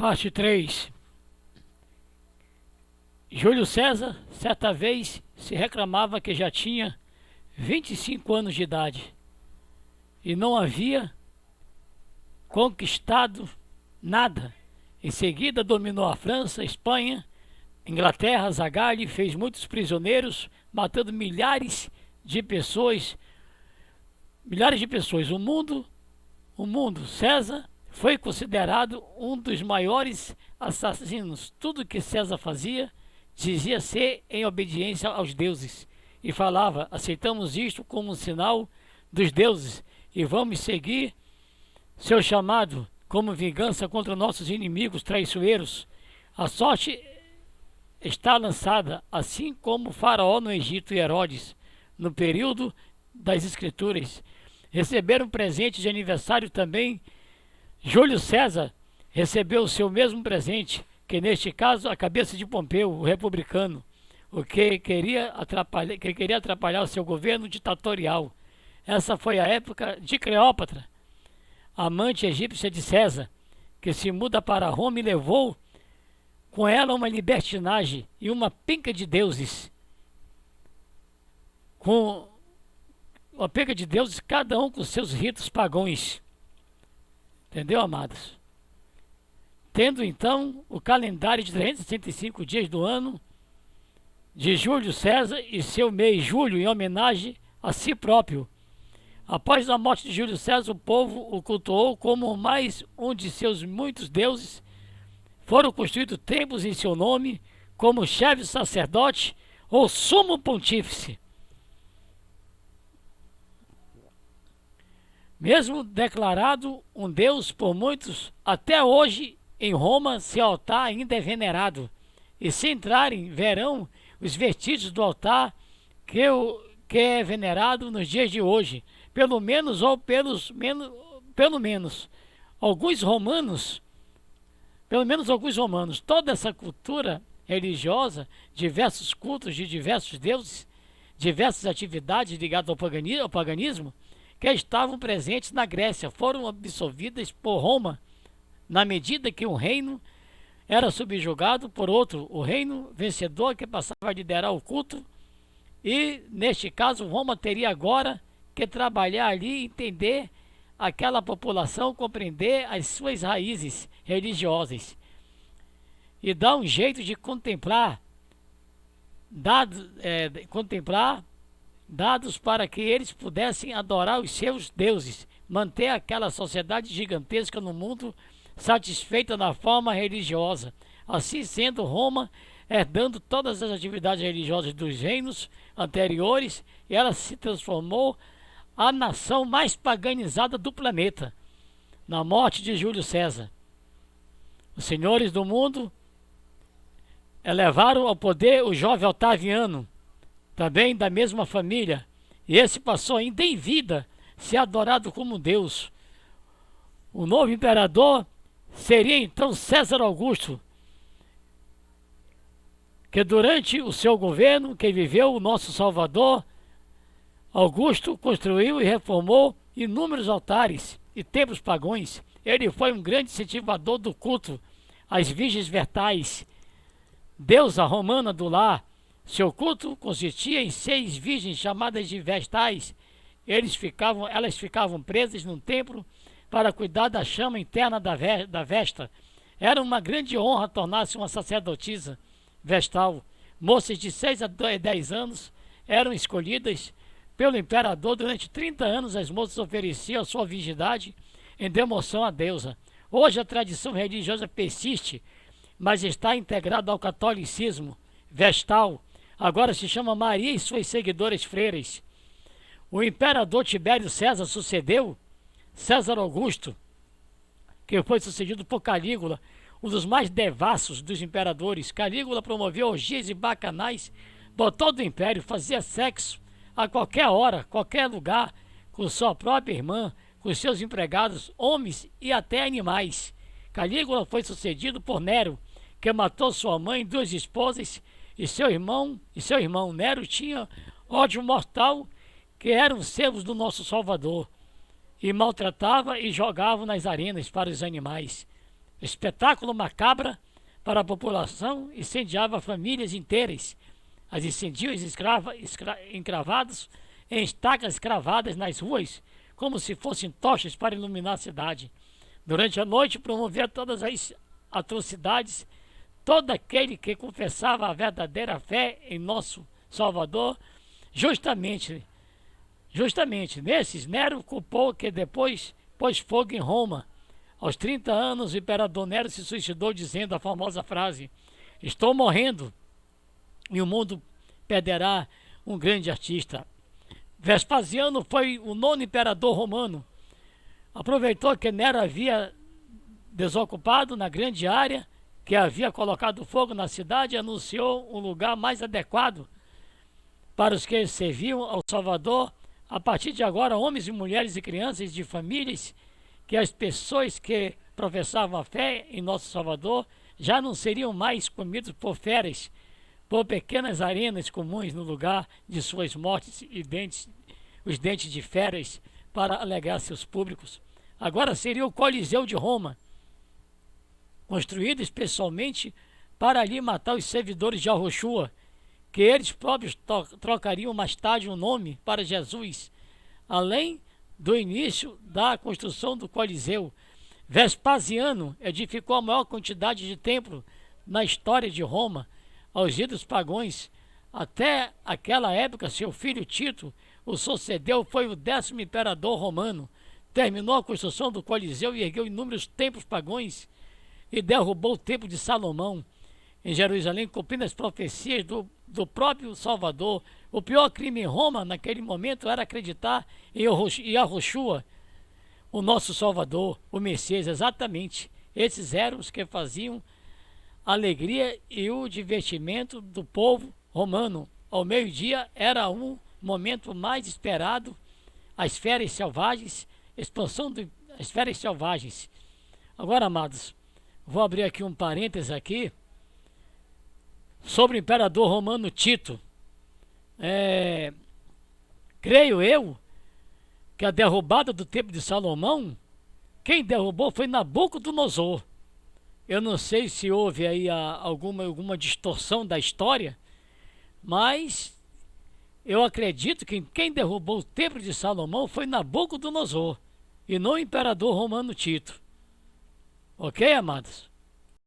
Parte 3. Júlio César, certa vez, se reclamava que já tinha 25 anos de idade e não havia conquistado nada. Em seguida, dominou a França, a Espanha, Inglaterra, Zagalli, fez muitos prisioneiros, matando milhares de pessoas. O mundo, César foi considerado um dos maiores assassinos. Tudo que César fazia dizia ser em obediência aos deuses e falava: aceitamos isto como um sinal dos deuses e vamos seguir seu chamado como vingança contra nossos inimigos traiçoeiros. A sorte está lançada, assim como Faraó no Egito e Herodes no período das Escrituras. Receberam presente de aniversário também. Júlio César recebeu o seu mesmo presente, que neste caso a cabeça de Pompeu, o republicano, o que queria atrapalhar o seu governo ditatorial. Essa foi a época de Cleópatra, amante egípcia de César, que se muda para Roma e levou com ela uma libertinagem e uma penca de deuses. Com uma penca de deuses, cada um com seus ritos pagãos. Entendeu, amados? Tendo então o calendário de 365 dias do ano de Júlio César e seu mês Julho em homenagem a si próprio. Após a morte de Júlio César, o povo o cultuou como mais um de seus muitos deuses. Foram construídos templos em seu nome, como chefe sacerdote ou sumo pontífice. Mesmo declarado um deus por muitos, até hoje em Roma seu altar ainda é venerado. E se entrarem, verão os vestígios do altar que é venerado nos dias de hoje. Pelo menos alguns romanos, toda essa cultura religiosa, diversos cultos de diversos deuses, diversas atividades ligadas ao paganismo, que estavam presentes na Grécia, foram absorvidas por Roma, na medida que um reino era subjugado por outro, o reino vencedor que passava a liderar o culto, e neste caso Roma teria agora que trabalhar ali e entender aquela população, compreender as suas raízes religiosas e dar um jeito de contemplar dados para que eles pudessem adorar os seus deuses, manter aquela sociedade gigantesca no mundo satisfeita na forma religiosa. Assim sendo, Roma, herdando todas as atividades religiosas dos reinos anteriores, ela se transformou a nação mais paganizada do planeta. Na morte de Júlio César, os senhores do mundo elevaram ao poder o jovem Otaviano, também da mesma família, e esse passou ainda em vida ser adorado como Deus. O novo imperador seria então César Augusto, que durante o seu governo, que viveu o nosso Salvador, Augusto construiu e reformou inúmeros altares e templos pagãos. Ele foi um grande incentivador do culto às virgens vertais, deusa romana do lar. Seu culto consistia em 6 virgens chamadas de vestais. Elas ficavam presas num templo para cuidar da chama interna da Vesta. Era uma grande honra tornar-se uma sacerdotisa vestal. Moças de 6 a 10 anos eram escolhidas pelo imperador. Durante 30 anos as moças ofereciam a sua virgindade em devoção à deusa. Hoje a tradição religiosa persiste, mas está integrada ao catolicismo vestal. Agora se chama Maria e suas seguidoras freiras. O imperador Tibério César sucedeu César Augusto, que foi sucedido por Calígula, um dos mais devassos dos imperadores. Calígula promoveu orgias e bacanais por todo o império, fazia sexo a qualquer hora, qualquer lugar, com sua própria irmã, com seus empregados, homens e até animais. Calígula foi sucedido por Nero, que matou sua mãe, 2 esposas, e seu irmão Nero tinha ódio mortal, que eram servos do nosso Salvador, e maltratava e jogava nas arenas para os animais. espetáculo macabro para a população, incendiava famílias inteiras. As incendiam encravados em estacas cravadas nas ruas, como se fossem tochas para iluminar a cidade. Durante a noite promovia todas as atrocidades. Todo aquele que confessava a verdadeira fé em nosso Salvador, justamente nesses, Nero culpou que depois pôs fogo em Roma. Aos 30 anos, o imperador Nero se suicidou dizendo a famosa frase: estou morrendo e o mundo perderá um grande artista. Vespasiano foi o 9º imperador romano. Aproveitou que Nero havia desocupado na grande área que havia colocado fogo na cidade e anunciou um lugar mais adequado para os que serviam ao Salvador. A partir de agora, homens e mulheres e crianças de famílias, que as pessoas que professavam a fé em nosso Salvador já não seriam mais comidos por feras, por pequenas arenas comuns no lugar de suas mortes e os dentes de feras para alegrar seus públicos. Agora seria o Coliseu de Roma, construído especialmente para ali matar os servidores de Yahushua, que eles próprios trocariam mais tarde o nome para Jesus. Além do início da construção do Coliseu, Vespasiano edificou a maior quantidade de templos na história de Roma aos ídolos pagãos. Até aquela época, seu filho Tito o sucedeu, foi o 10º imperador romano. Terminou a construção do Coliseu e ergueu inúmeros templos pagãos e derrubou o templo de Salomão em Jerusalém, cumprindo as profecias do próprio Salvador. O pior crime em Roma naquele momento era acreditar em Yahushua, o nosso Salvador, o Messias. Exatamente, esses eram os que faziam a alegria e o divertimento do povo romano. Ao meio-dia era um momento mais esperado, as feras selvagens, expansão das feras selvagens. Agora, amados, vou abrir aqui um parênteses aqui sobre o imperador romano Tito. Creio eu que a derrubada do templo de Salomão, quem derrubou foi Nabucodonosor. Eu não sei se houve aí alguma distorção da história, mas eu acredito que quem derrubou o templo de Salomão foi Nabucodonosor e não o imperador romano Tito. Ok, amados?